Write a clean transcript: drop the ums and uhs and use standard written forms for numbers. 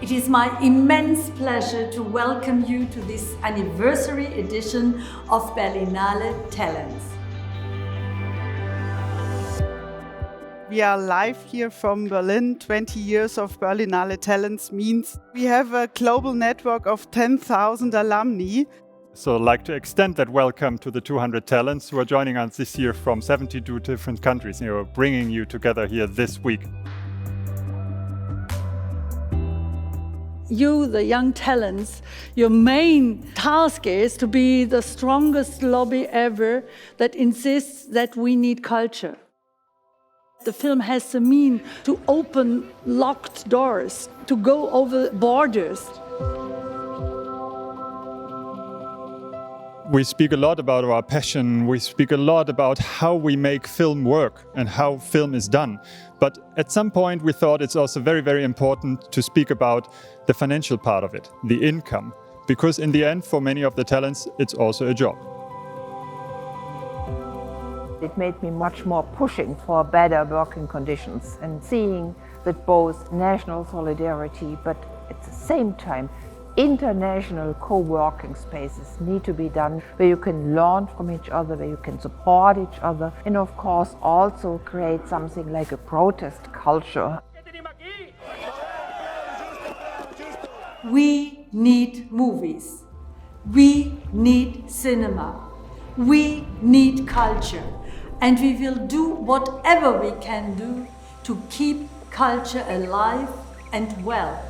It is my immense pleasure to welcome you to this anniversary edition of Berlinale Talents. We are live here from Berlin. 20 years of Berlinale Talents means we have a global network of 10,000 alumni. So I'd like to extend that welcome to the 200 talents who are joining us this year from 72 different countries, bringing you together here this week. You, the young talents, your main task is to be the strongest lobby ever that insists that we need culture. The film has the mean to open locked doors, to go over borders. We speak a lot about our passion, we speak a lot about how we make film work and how film is done. But at some point we thought it's also very, very important to speak about the financial part of it, the income. Because in the end, for many of the talents, it's also a job. It made me much more pushing for better working conditions and seeing that both national solidarity, but at the same time, international co-working spaces need to be done where you can learn from each other, where you can support each other, and of course also create something like a protest culture. We need movies. We need cinema. We need culture. And we will do whatever we can do to keep culture alive and well.